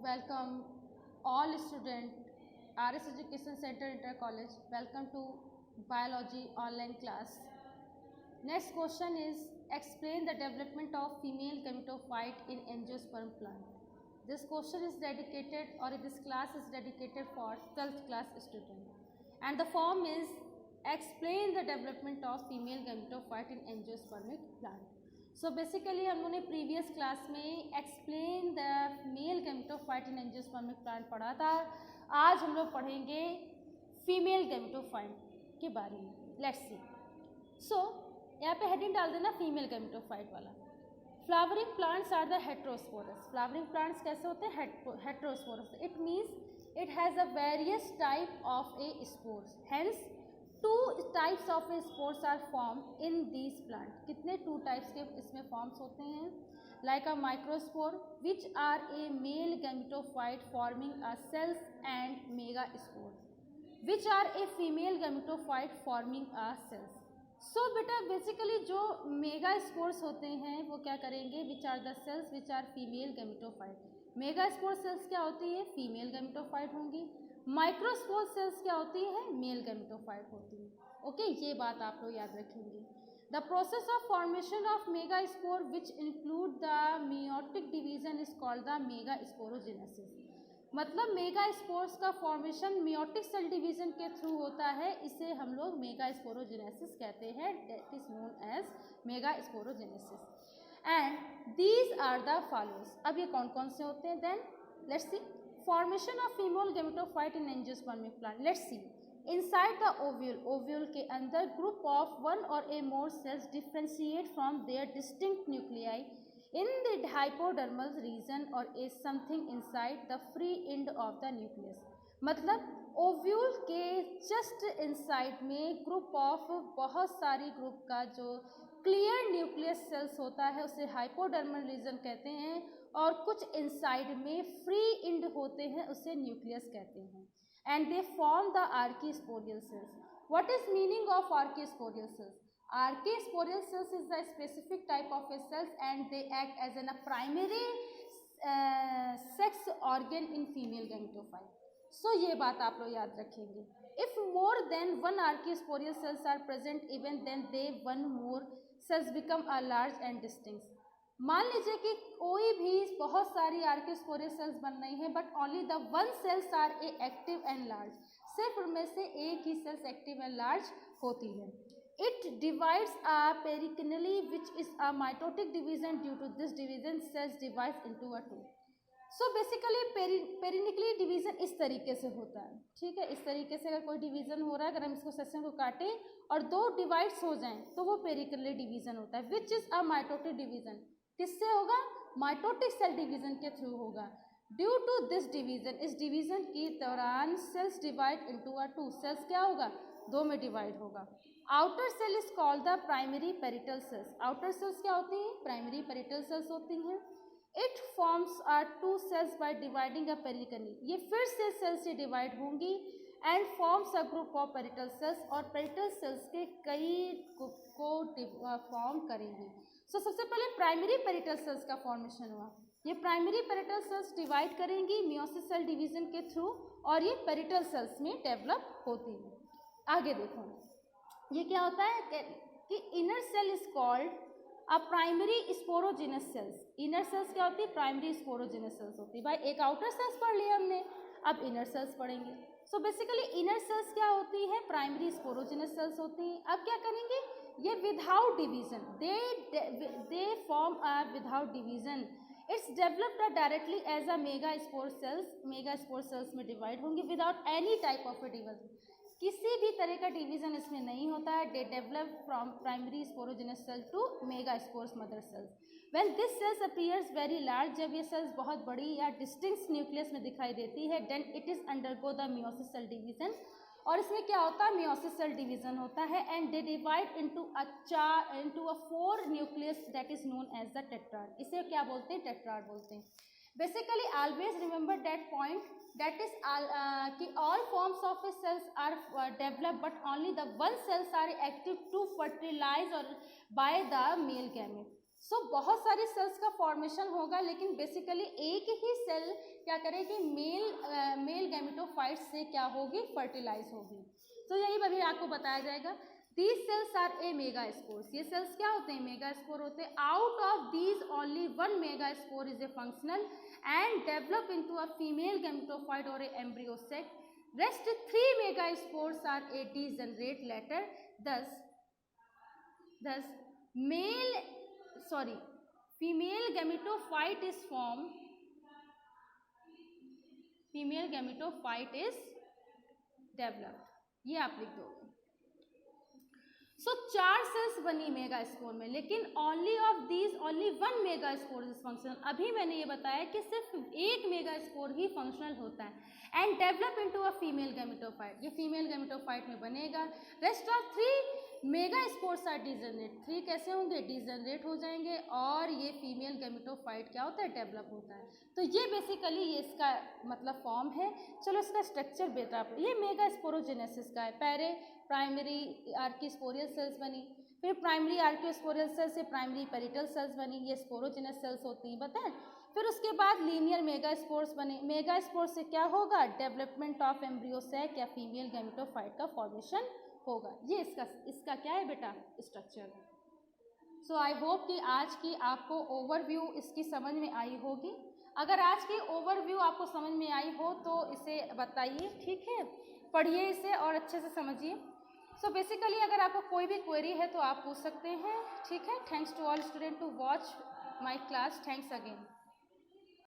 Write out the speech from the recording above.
welcome all student RS Education Center Inter College. Welcome to biology online class. Next question is explain the development of female gametophyte in angiosperm plant. This question is dedicated or this class is dedicated for 12th class student and the form is explain the development of female gametophyte in angiospermic plant. So basically हम लोगों ने previous class में explain the male gametophyte in angiospermic plant पढ़ा था। आज हम लोग पढ़ेंगे फीमेल गैमेटोफाइट के बारे में। Let's see. सो यहाँ पे हेडिंग डाल देना फीमेल गैमेटोफाइट वाला। Flowering plants are the heterosporous. Flowering plants कैसे होते हैं? Heterosporous. It means it has a various type of a spores, hence two types of spores are form in these plant. कितने two types के इसमें forms होते हैं? Like a microspore which are a male gametophyte forming a cells and megaspore which are a female gametophyte forming a cells. So बेटा basically जो mega spores होते हैं वो क्या करेंगे? Which are the cells which are female gametophyte. Megaspore cells क्या होती है? फीमेल गैमेटोफाइट होंगी। माइक्रोस्पोर सेल्स क्या होती है? मेल गैमेटोफाइट होती है। ओके, ये बात आप लोग याद रखेंगे। The process of formation of megaspore which include the meiotic division is called the megasporogenesis. मतलब मेगा स्पोर्स का फॉर्मेशन मियोटिक सेल डिवीजन के थ्रू होता है, इसे हम लोग मेगा स्पोरोजेनेसिस कहते हैं। That is known as megasporogenesis and these are the follows. अब ये कौन कौन से होते हैं? Then let's see. Formation of female gametophyte in angiospermic plant. Let's C. Inside the ovule, ovule के अंदर group of one or a more cells differentiate from their distinct nuclei in the hypodermal region or a something inside the free end of the nucleus. मतलब ओव्यूल के just inside में group of बहुत सारी group का जो clear nucleus sales होता है उसे हाइपोडर्मल रीजन कहते हैं और कुछ इनसाइड में फ्री एंड होते हैं उसे न्यूक्लियस कहते हैं। And they form the archesporial cells. What is meaning of archesporial cells? Archaeosporial cells is the specific type of a cells and they act as a primary sex organ in female gametophyte. So ये बात आप लोग याद रखेंगे। If more than one archaeosporial cells are present, even then they one more cells become a large and distinct. मान लीजिए कि कोई भी बहुत सारी आर्कियोस्पोरियल सेल्स बन रही हैं but only the one cells are a active and large. सिर्फ उनमें से एक ही सेल्स एक्टिव एंड लार्ज होती है। It divides perineally, which is a mitotic division. Due to this division, cells divides into a two. So basically perineally division इस तरीके से होता है। ठीक है, इस तरीके से अगर कोई डिवीजन हो रहा है, अगर हम इसको सेक्शन को काटें और दो डिवाइड्स हो जाएं तो वो पेरिकली डिवीजन होता है। Which is a mitotic division. किससे होगा? माइटोटिक सेल डिवीजन के थ्रू होगा। ड्यू टू दिस डिवीजन, इस डिवीजन के दौरान cells divide into a two. Cells क्या होगा? दो में डिवाइड होगा। Outer cell is called the primary parietal cells. Outer cells क्या होती हैं? प्राइमरी पेरिटल सेल्स होती हैं। It forms are two cells by dividing a periclinally. ये फिर से सेल्स से डिवाइड होंगी and forms a group of parietal cells और पेरिटल सेल्स के कई ग्रुप को फॉर्म करेंगी। सो सबसे पहले प्राइमरी पेरिटल सेल्स का फॉर्मेशन हुआ। ये प्राइमरी पेरिटल सेल्स डिवाइड करेंगी मियोसिस सेल डिवीजन के थ्रू और ये पेरिटल सेल्स में डेवलप होती है। आगे देखो, ये क्या होता है कि inner cell is called a primary sporogenous cells. Inner cells क्या होती है? प्राइमरी स्पोरोजेनस सेल्स होती है। भाई एक आउटर सेल्स पढ़ लिया हमने, अब इनर सेल्स पढ़ेंगे। सो बेसिकली इनर सेल्स क्या होती है? प्राइमरी स्पोरोजेनस सेल्स होती हैं। अब क्या करेंगे? ये without division they form a without division. It's developed directly as a megaspore cells. Megaspore cells में डिवाइड होंगे without any type of a division. किसी भी तरह का डिवीजन इसमें नहीं होता है। They develop from primary sporogenous cell to megaspores mother cells. When this cells appears very large, जब ये सेल्स बहुत बड़ी या डिस्टिंक्ट न्यूक्लियस में दिखाई देती है, then it is undergo the meiosis cell division. और इसमें क्या होता है? मियोसिस सेल डिवीजन होता है and they divide into a 4 nucleus that is known as the tetrad. इसे क्या बोलते हैं? टेट्राड बोलते हैं। Basically always remember that point, that is all forms of cells are developed but only the one cells are active to fertilize or by the male gamete. सो बहुत सारी sales का formation होगा, लेकिन बेसिकली एक ही cell क्या करेगी, male gametophyte से क्या होगी, फर्टिलाइज होगी। तो यही अभी आपको बताया जाएगा। These cells are a megaspores, ये सेल्स क्या होते हैं, मेगास्पोर होते हैं। Out of these only one megaspore is a functional and develop into a female gametophyte और a embryo sac. Rest 3 megaspores are a degenerate later. Thus, female gametophyte is formed. Female gametophyte is developed. ये आप लिख दोगे। सो 4 sales बनी megaspore में, लेकिन only of these only one megaspore is functional. अभी मैंने ये बताया कि सिर्फ एक मेगास्पोर ही फंक्शनल होता है and develop into a female gametophyte, ये फीमेल गैमेटोफाइट में बनेगा। Rest of 3 megaspores are degenerate, 3 कैसे होंगे, डिजेनरेट हो जाएंगे और ये फीमेल गैमेटोफाइट क्या होता है, डेवलप होता है। तो ये बेसिकली ये इसका मतलब फॉर्म है। चलो इसका स्ट्रक्चर बेटा, ये मेगास्पोरोजेनेसिस का है। पहले प्राइमरी आर्किस्पोरियल सेल्स बनी, फिर प्राइमरी आर्किस्पोरियल सेल्स से प्राइमरी पेरिटल सेल्स बनी, ये स्पोरोजेनस सेल्स होती हैं, बताएं। फिर उसके बाद लीनियर मेगास्पोर्स बने। मेगास्पोर्स से क्या होगा, डेवलपमेंट ऑफ एम्ब्रियो सैक या फीमेल गैमेटोफाइट का फॉर्मेशन होगा। ये इसका क्या है बेटा, स्ट्रक्चर। सो आई होप कि आज की आपको ओवरव्यू इसकी समझ में आई होगी। अगर आज की ओवरव्यू आपको समझ में आई हो तो इसे बताइए, ठीक है, पढ़िए इसे और अच्छे से समझिए। सो बेसिकली अगर आपको कोई भी क्वेरी है तो आप पूछ सकते हैं, ठीक है। Thanks to all student to watch my class, thanks again.